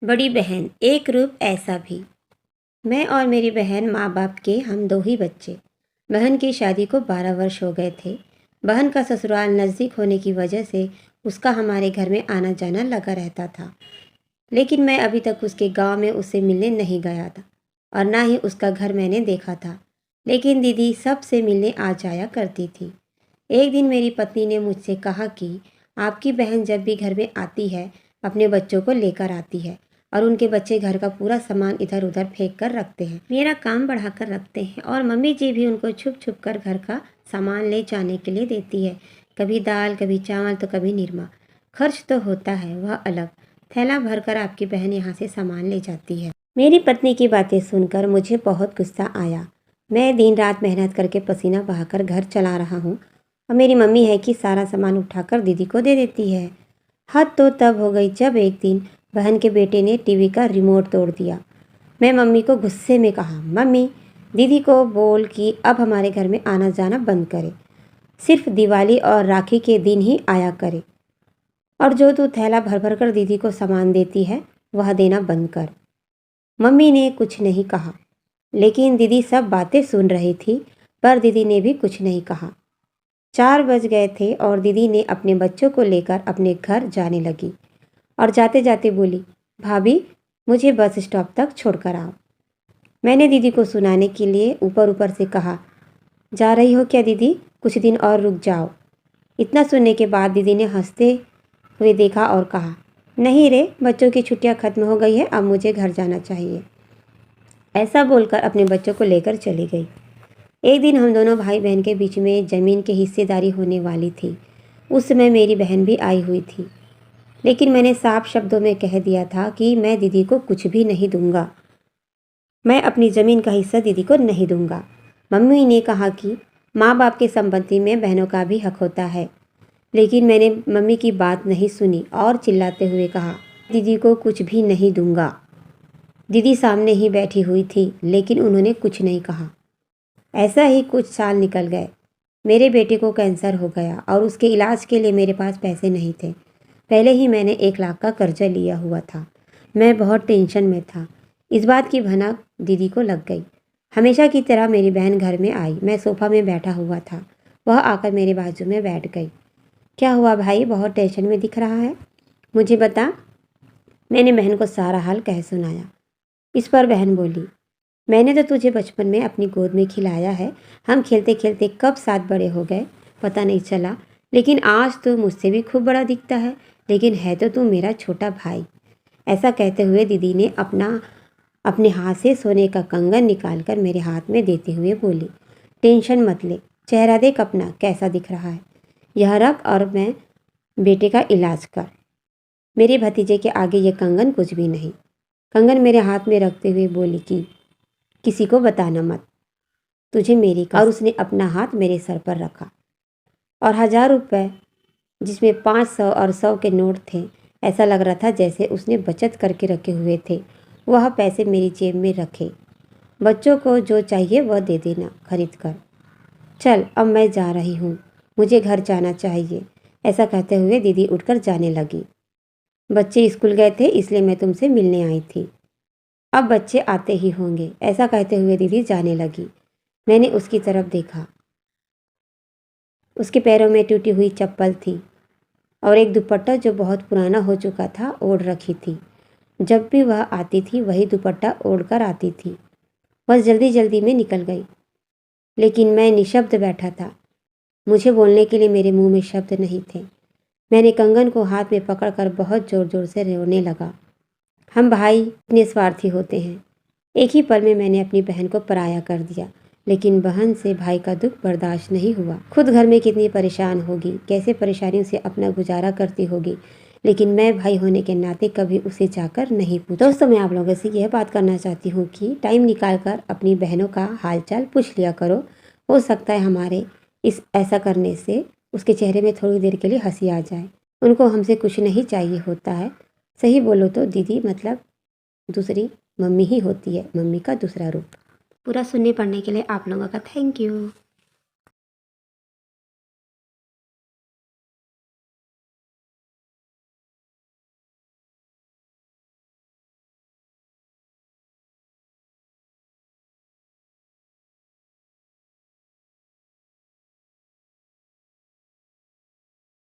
बड़ी बहन एक रूप ऐसा भी। मैं और मेरी बहन माँ बाप के हम दो ही बच्चे। बहन की शादी को 12 वर्ष हो गए थे। बहन का ससुराल नज़दीक होने की वजह से उसका हमारे घर में आना जाना लगा रहता था। लेकिन मैं अभी तक उसके गांव में उससे मिलने नहीं गया था और ना ही उसका घर मैंने देखा था। लेकिन दीदी सबसे मिलने आ जाया करती थी। एक दिन मेरी पत्नी ने मुझसे कहा कि आपकी बहन जब भी घर में आती है अपने बच्चों को लेकर आती है और उनके बच्चे घर का पूरा सामान इधर उधर फेंक कर रखते हैं, मेरा काम बढ़ा कर रखते हैं और मम्मी जी भी उनको छुप छुप कर घर का सामान ले जाने के लिए देती है। कभी दाल, कभी चावल तो कभी निरमा। खर्च तो होता है वह अलग, थैला भरकर आपकी बहन यहाँ से सामान ले जाती है। मेरी पत्नी की बातें सुनकर मुझे बहुत गुस्सा आया। मैं दिन रात मेहनत करके पसीना बहाकर घर चला रहा हूँ और मेरी मम्मी है कि सारा सामान उठाकर दीदी को दे देती है। हद तो तब हो गई जब एक दिन बहन के बेटे ने टीवी का रिमोट तोड़ दिया। मैं मम्मी को गुस्से में कहा, मम्मी दीदी को बोल कि अब हमारे घर में आना जाना बंद करे, सिर्फ दिवाली और राखी के दिन ही आया करे, और जो तू थैला भर भर कर दीदी को सामान देती है वह देना बंद कर। मम्मी ने कुछ नहीं कहा, लेकिन दीदी सब बातें सुन रही थी, पर दीदी ने भी कुछ नहीं कहा। 4 बज गए थे और दीदी ने अपने बच्चों को लेकर अपने घर जाने लगी और जाते जाते बोली, भाभी मुझे बस स्टॉप तक छोड़कर आओ। मैंने दीदी को सुनाने के लिए ऊपर ऊपर से कहा, जा रही हो क्या दीदी, कुछ दिन और रुक जाओ। इतना सुनने के बाद दीदी ने हंसते हुए देखा और कहा, नहीं रे, बच्चों की छुट्टियां खत्म हो गई है, अब मुझे घर जाना चाहिए। ऐसा बोलकर अपने बच्चों को लेकर चली गई। एक दिन हम दोनों भाई बहन के बीच में ज़मीन की हिस्सेदारी होने वाली थी। उस समय मेरी बहन भी आई हुई थी, लेकिन मैंने साफ शब्दों में कह दिया था कि मैं दीदी को कुछ भी नहीं दूंगा। मैं अपनी ज़मीन का हिस्सा दीदी को नहीं दूंगा। मम्मी ने कहा कि माँ बाप के संपत्ति में बहनों का भी हक होता है, लेकिन मैंने मम्मी की बात नहीं सुनी और चिल्लाते हुए कहा, दीदी को कुछ भी नहीं दूंगा। दीदी सामने ही बैठी हुई थी, लेकिन उन्होंने कुछ नहीं कहा। ऐसा ही कुछ साल निकल गए। मेरे बेटे को कैंसर हो गया और उसके इलाज के लिए मेरे पास पैसे नहीं थे। पहले ही मैंने 1 लाख का कर्जा लिया हुआ था। मैं बहुत टेंशन में था। इस बात की भनक दीदी को लग गई। हमेशा की तरह मेरी बहन घर में आई। मैं सोफा में बैठा हुआ था, वह आकर मेरे बाजू में बैठ गई। क्या हुआ भाई, बहुत टेंशन में दिख रहा है, मुझे बता। मैंने बहन को सारा हाल कह सुनाया। इस पर बहन बोली, मैंने तो तुझे बचपन में अपनी गोद में खिलाया है, हम खेलते खेलते कब साथ बड़े हो गए पता नहीं चला, लेकिन आज तो मुझसे भी खूब बड़ा दिखता है, लेकिन है तो तू मेरा छोटा भाई। ऐसा कहते हुए दीदी ने अपने हाथ से सोने का कंगन निकालकर मेरे हाथ में देते हुए बोली, टेंशन मत ले, चेहरा देख अपना कैसा दिख रहा है, यह रख और मैं बेटे का इलाज कर। मेरे भतीजे के आगे ये कंगन कुछ भी नहीं। कंगन मेरे हाथ में रखते हुए बोली कि किसी को बताना मत, तुझे मेरी कसम। और उसने अपना हाथ मेरे सर पर रखा और 1000 रुपये, जिसमें 500 और 100 के नोट थे, ऐसा लग रहा था जैसे उसने बचत करके रखे हुए थे, वह पैसे मेरी जेब में रखे। बच्चों को जो चाहिए वह दे देना खरीद कर। चल अब मैं जा रही हूँ, मुझे घर जाना चाहिए। ऐसा कहते हुए दीदी उठकर जाने लगी। बच्चे स्कूल गए थे इसलिए मैं तुमसे मिलने आई थी, अब बच्चे आते ही होंगे। ऐसा कहते हुए दीदी जाने लगी। मैंने उसकी तरफ देखा। उसके पैरों में टूटी हुई चप्पल थी और एक दुपट्टा जो बहुत पुराना हो चुका था ओढ़ रखी थी। जब भी वह आती थी वही दुपट्टा ओढ़कर आती थी। वह जल्दी जल्दी में निकल गई, लेकिन मैं निशब्द बैठा था। मुझे बोलने के लिए मेरे मुंह में शब्द नहीं थे। मैंने कंगन को हाथ में पकड़कर बहुत ज़ोर ज़ोर से रोने लगा। हम भाई इतने स्वार्थी होते हैं। एक ही पल में मैंने अपनी बहन को पराया कर दिया, लेकिन बहन से भाई का दुख बर्दाश्त नहीं हुआ। खुद घर में कितनी परेशान होगी, कैसे परेशानियों से अपना गुजारा करती होगी, लेकिन मैं भाई होने के नाते कभी उसे जाकर नहीं पूछा। दोस्तों, मैं आप लोगों से यह बात करना चाहती हूँ कि टाइम निकाल कर अपनी बहनों का हालचाल पूछ लिया करो। हो सकता है हमारे इस ऐसा करने से उसके चेहरे में थोड़ी देर के लिए हंसी आ जाए। उनको हमसे कुछ नहीं चाहिए होता है। सही बोलो तो दीदी मतलब दूसरी मम्मी ही होती है, मम्मी का दूसरा रूप। पूरा सुनने पढ़ने के लिए आप लोगों का थैंक यू।